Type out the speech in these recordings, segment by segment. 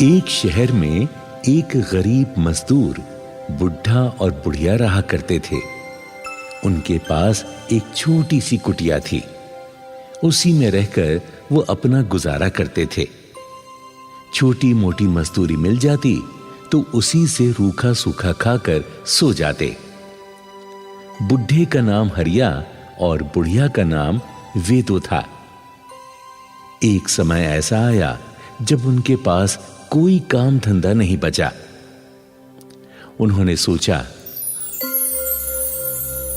एक शहर में एक गरीब मजदूर बुढ़ा और बुढ़िया रहा करते थे। उनके पास एक छोटी सी कुटिया थी। उसी में रहकर वो अपना गुजारा करते थे। छोटी मोटी मजदूरी मिल जाती तो उसी से रूखा सूखा खाकर सो जाते। बुढ़े का नाम हरिया और बुढ़िया का नाम वेदो था। एक समय ऐसा आया जब उनके पास कोई काम धंधा नहीं बचा। उन्होंने सोचा,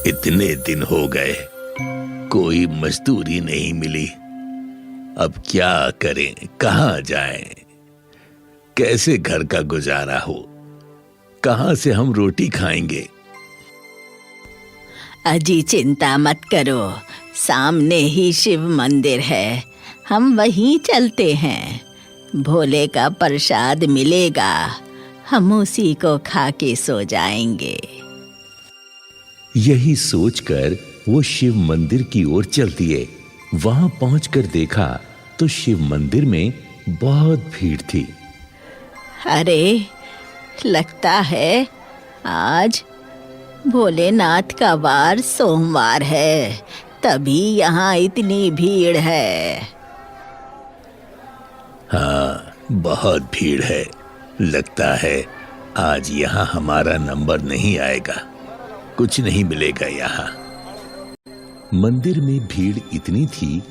इतने दिन हो गए, कोई मजदूरी नहीं मिली। अब क्या करें, कहां जाएं? कैसे घर का गुजारा हो? कहां से हम रोटी खाएंगे? अजी चिंता मत करो, सामने ही शिव मंदिर है, हम वहीं चलते हैं। भोले का प्रसाद मिलेगा, हम उसी को खा के सो जाएंगे। यही सोचकर वो शिव मंदिर की ओर चल दिए। वहां पहुंचकर देखा तो शिव मंदिर में बहुत भीड़ थी। अरे, लगता है आज भोलेनाथ का वार सोमवार है, तभी यहाँ इतनी भीड़ है। हाँ, बहुत भीड़ है। लगता है आज यहाँ हमारा नंबर नहीं आएगा, कुछ नहीं मिलेगा यहाँ। मंदिर में भीड़ इतनी थी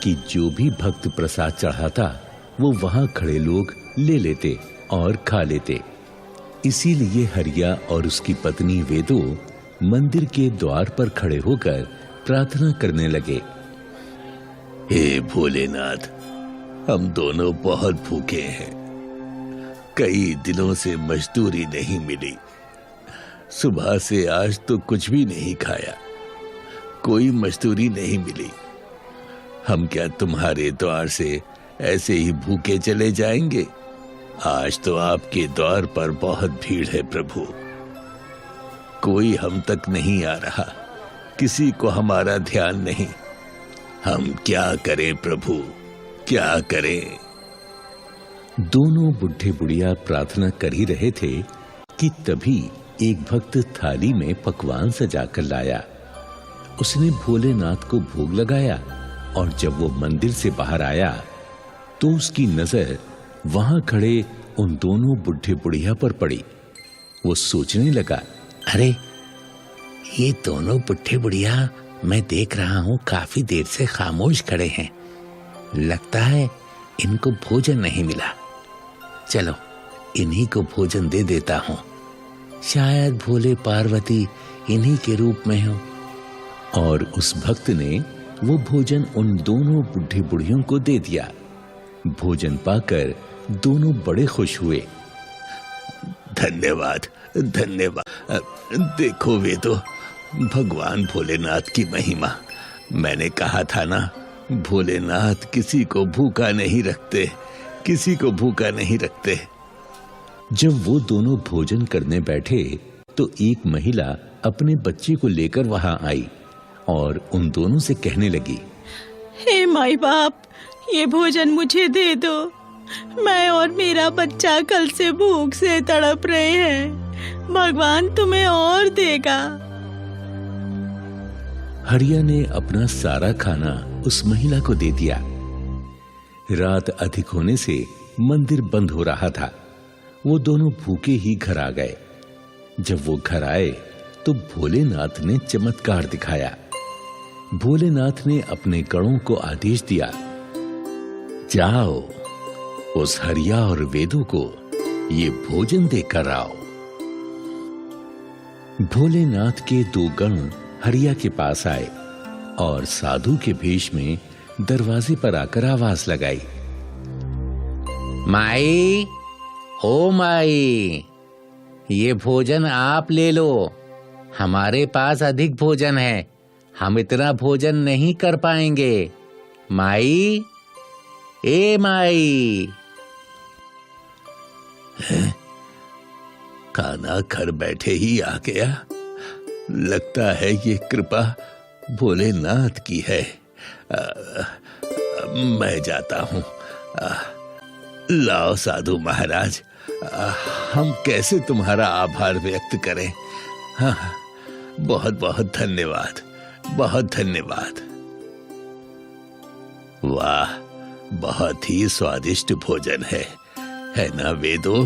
कि जो भी भक्त प्रसाद चढ़ाता वो वहां खड़े लोग ले लेते और खा लेते। इसीलिए हरिया और उसकी पत्नी वेदो मंदिर के द्वार पर खड़े होकर प्रार्थना करने लगे। हे भोलेनाथ, हम दोनों बहुत भूखे हैं। कई दिनों से मजदूरी नहीं मिली। सुबह से आज तो कुछ भी नहीं खाया, कोई मजदूरी नहीं मिली। हम क्या तुम्हारे द्वार से ऐसे ही भूखे चले जाएंगे? आज तो आपके द्वार पर बहुत भीड़ है प्रभु। कोई हम तक नहीं आ रहा, किसी को हमारा ध्यान नहीं। हम क्या करें प्रभु, क्या करें? दोनों बुढ़े बुढ़िया प्रार्थना कर ही रहे थे कि तभी एक भक्त थाली में पकवान सजाकर लाया। उसने भोलेनाथ को भोग लगाया और जब वो मंदिर से बाहर आया तो उसकी नजर वहां खड़े उन दोनों बुढ़े बुढ़िया पर पड़ी। वो सोचने लगा, अरे, ये दोनों बुढ़े बुढ़िया मैं देख रहा हूँ काफी देर से खामोश खड़े हैं। लगता है इनको भोजन नहीं मिला। चलो इन्हीं को भोजन दे देता हूँ, शायद भोले पार्वती इन्हीं के रूप में हो। और उस भक्त ने वो भोजन उन दोनों बुढ़े बुढ़ियों को दे दिया। भोजन पाकर दोनों बड़े खुश हुए। धन्यवाद, धन्यवाद। देखो वेदो, भगवान भोलेनाथ की महिमा। मैंने कहा था ना, भोलेनाथ किसी को भूखा नहीं रखते, किसी को भूखा नहीं रखते। जब वो दोनों भोजन करने बैठे तो एक महिला अपने बच्चे को लेकर वहां आई और उन दोनों से कहने लगी, हे माई बाप, ये भोजन मुझे दे दो। मैं और मेरा बच्चा कल से भूख से तड़प रहे हैं, भगवान तुम्हें और देगा। हरिया ने अपना सारा खाना उस महिला को दे दिया। रात अधिक होने से मंदिर बंद हो रहा था। वो दोनों भूखे ही घर आ गए। जब वो घर आए तो भोलेनाथ ने चमत्कार दिखाया। भोलेनाथ ने अपने गणों को आदेश दिया, जाओ उस हरिया और वेदों को ये भोजन देकर आओ। भोलेनाथ के दो गण हरिया के पास आए और साधु के भेष में दरवाजे पर आकर आवाज लगाई, माई, ओ माई, ये भोजन आप ले लो। हमारे पास अधिक भोजन है, हम इतना भोजन नहीं कर पाएंगे। माई, ए माई। खाना घर बैठे ही आ गया। लगता है ये कृपा भोलेनाथ की है। मैं जाता हूँ। लाओ साधु महाराज, हम कैसे तुम्हारा आभार व्यक्त करें। हाँ, बहुत बहुत धन्यवाद, बहुत धन्यवाद। वाह, बहुत ही स्वादिष्ट भोजन है ना वेदो?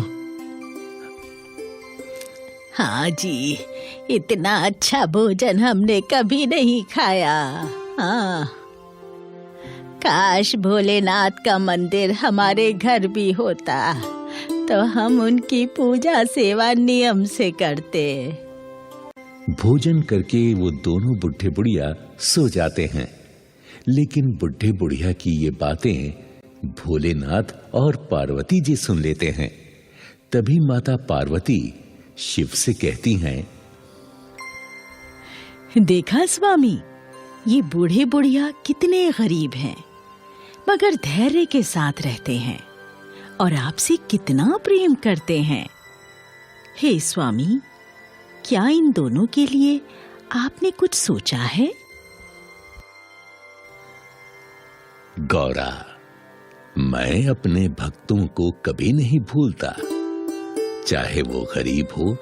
हाँ जी, इतना अच्छा भोजन हमने कभी नहीं खाया। हाँ, काश भोलेनाथ का मंदिर हमारे घर भी होता तो हम उनकी पूजा सेवा नियम से करते। भोजन करके वो दोनों बुढ़े बुढ़िया सो जाते हैं, लेकिन बुढ़े बुढ़िया की ये बातें भोलेनाथ और पार्वती जी सुन लेते हैं। तभी माता पार्वती शिव से कहती हैं, देखा स्वामी, ये बूढ़े बुढ़िया कितने गरीब हैं, मगर धैर्य के साथ रहते हैं और आपसे कितना प्रेम करते हैं। हे स्वामी, क्या इन दोनों के लिए आपने कुछ सोचा है? गौरा, मैं अपने भक्तों को कभी नहीं भूलता, चाहे वो गरीब हो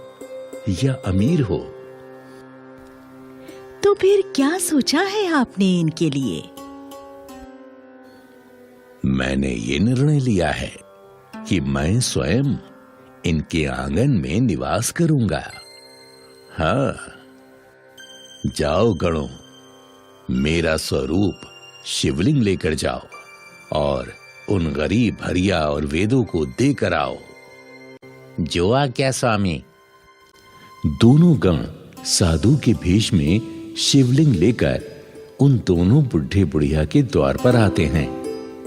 या अमीर हो। तो फिर क्या सोचा है आपने इनके लिए? मैंने ये निर्णय लिया है कि मैं स्वयं इनके आंगन में निवास करूंगा। हाँ, जाओ गणों, मेरा स्वरूप शिवलिंग लेकर जाओ और उन गरीब हरिया और वेदों को देकर आओ। जो आज्ञा स्वामी। दोनों गण साधु के भेष में शिवलिंग लेकर उन दोनों बुढ़े बुढ़िया के द्वार पर आते हैं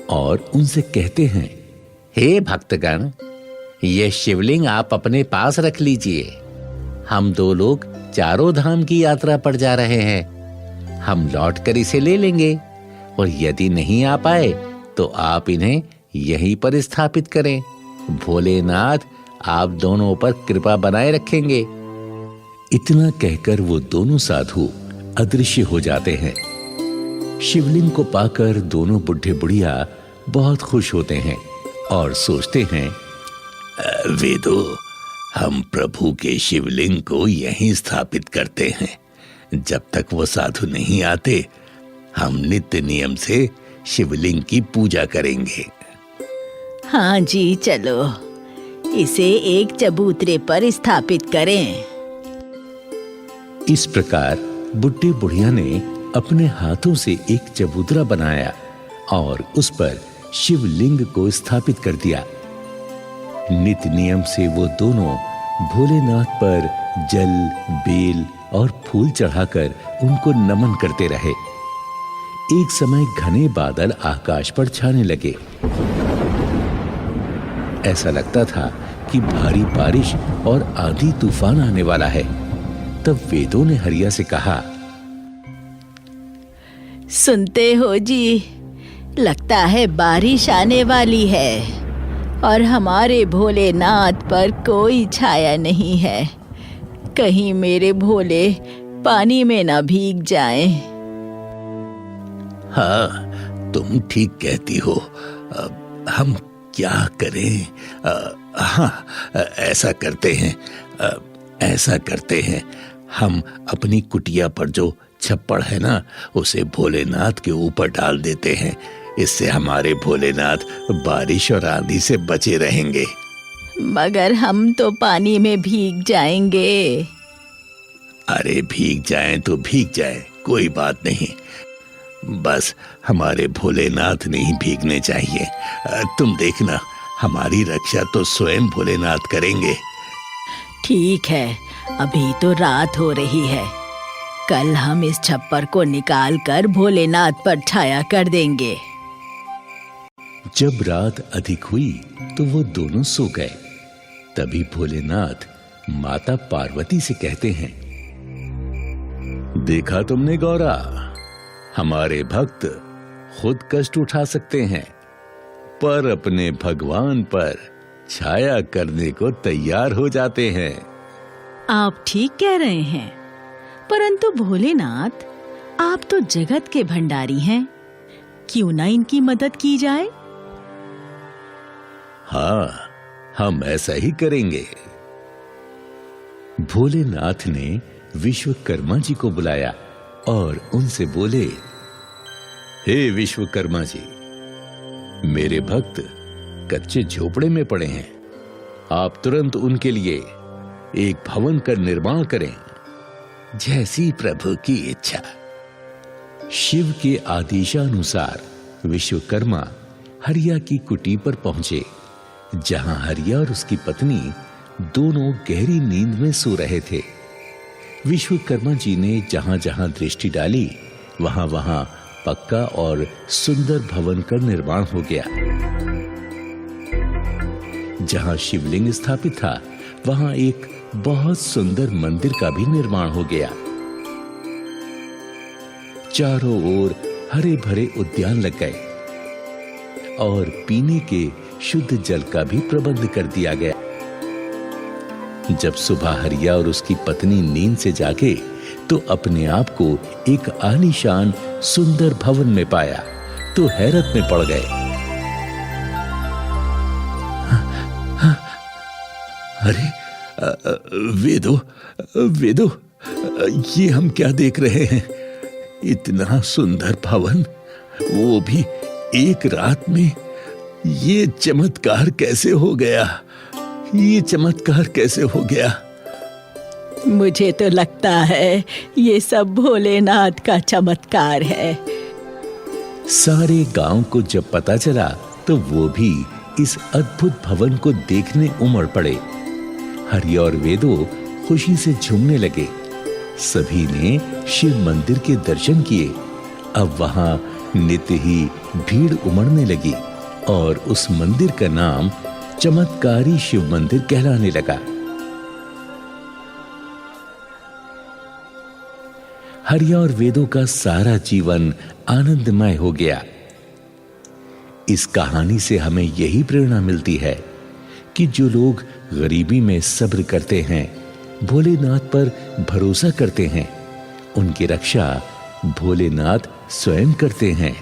और उनसे कहते हैं, हे भक्तगण, ये शिवलिंग आप अपने पास रख लीजिए। हम दो लोग चारों धाम की यात्रा पर जा रहे हैं। हम लौटकर इसे ले लेंगे और यदि नहीं आ पाए तो आप इन्हें यहीं पर स्थापित करें। भोलेनाथ आप दोनों पर कृपा बनाए रखेंगे। इतना कहकर वो दोनों साधु अदृश्य हो जाते हैं। शिवलिंग को पाकर दोनों बुढ़े बुढ़िया बहुत खुश होते हैं और सोचते हैं, वेदो, हम प्रभु के शिवलिंग को यहीं स्थापित करते हैं। जब तक वो साधु नहीं आते, हम नित्य नियम से शिवलिंग की पूजा करेंगे। हाँ जी, चलो इसे एक चबूतरे पर स्थापित करें। इस प्रकार बुढ़े बुढ़िया ने अपने हाथों से एक चबूतरा बनाया और उस पर शिवलिंग को स्थापित कर दिया। नित्य नियम से वो दोनों भोलेनाथ पर जल, बेल और फूल चढ़ाकर उनको नमन करते रहे। एक समय घने बादल आकाश पर छाने लगे। ऐसा लगता था कि भारी बारिश और आंधी तूफान आने वाला है। तब वेदों ने हरिया से कहा, सुनते हो जी, लगता है बारिश आने वाली है और हमारे भोलेनाथ पर कोई छाया नहीं है। कहीं मेरे भोले पानी में ना भीग जाएं। हाँ, तुम ठीक कहती हो। हम क्या करें? हाँ, ऐसा करते हैं। हम अपनी कुटिया पर जो छप्पड़ है ना, उसे भोलेनाथ के ऊपर डाल देते हैं। इससे हमारे भोलेनाथ बारिश और आंधी से बचे रहेंगे। मगर हम तो पानी में भीग जाएंगे। अरे भीग जाएं तो भीग जाएं, कोई बात नहीं। बस हमारे भोलेनाथ नहीं भीगने चाहिए। तुम देखना, हमारी रक्षा तो स्वयं भोलेनाथ करेंगे। ठीक है, अभी तो रात हो रही है। कल हम इस छप्पर को निकाल कर भोलेनाथ पर छाया कर देंगे। जब रात अधिक हुई तो वो दोनों सो गए। तभी भोलेनाथ माता पार्वती से कहते हैं, देखा तुमने गौरा, हमारे भक्त खुद कष्ट उठा सकते हैं, पर अपने भगवान पर छाया करने को तैयार हो जाते हैं। आप ठीक कह रहे हैं, परंतु भोलेनाथ, आप तो जगत के भंडारी हैं। क्यों ना इनकी मदद की जाए? आप ठीक कह रहे हैं, परंतु भोलेनाथ, आप तो जगत के भंडारी हैं। क्यों ना इनकी मदद की जाए? क्यों ना इनकी मदद की जाए? हाँ, हम ऐसा ही करेंगे। भोलेनाथ ने विश्वकर्मा जी को बुलाया और उनसे बोले, हे विश्वकर्मा जी, मेरे भक्त कच्चे झोपड़े में पड़े हैं। आप तुरंत उनके लिए एक भवन का निर्माण करें। जैसी प्रभु की इच्छा। शिव के आदेशानुसार विश्वकर्मा हरिया की कुटी पर पहुंचे, जहां हरिया और उसकी पत्नी दोनों गहरी नींद में सो रहे थे। विश्वकर्मा जी ने जहां जहां दृष्टि डाली, वहां वहां पक्का और सुंदर भवन का निर्माण हो गया। जहां शिवलिंग स्थापित था, वहां एक बहुत सुंदर मंदिर का भी निर्माण हो गया। चारों ओर हरे भरे उद्यान लग गए और पीने के शुद्ध जल का भी प्रबंध कर दिया गया। जब सुबह हरिया और उसकी पत्नी नींद से जागे तो अपने आप को एक आलीशान सुंदर भवन में पाया तो हैरत में पड़ गए। अरे वेदो, वेदो, ये हम क्या देख रहे हैं? इतना सुंदर भवन, वो भी एक रात में। ये चमत्कार कैसे हो गया? ये चमत्कार कैसे हो गया? मुझे तो लगता है ये सब भोलेनाथ का चमत्कार है। सारे गांव को जब पता चला तो वो भी इस अद्भुत भवन को देखने उमड़ पड़े। हरि और वेदो खुशी से झूमने लगे। सभी ने शिव मंदिर के दर्शन किए। अब वहां नित्य ही भीड़ उमड़ने लगी और उस मंदिर का नाम चमत्कारी शिव मंदिर कहलाने लगा। हरिया और वेदों का सारा जीवन आनंदमय हो गया। इस कहानी से हमें यही प्रेरणा मिलती है कि जो लोग गरीबी में सब्र करते हैं, भोलेनाथ पर भरोसा करते हैं, उनकी रक्षा भोलेनाथ स्वयं करते हैं।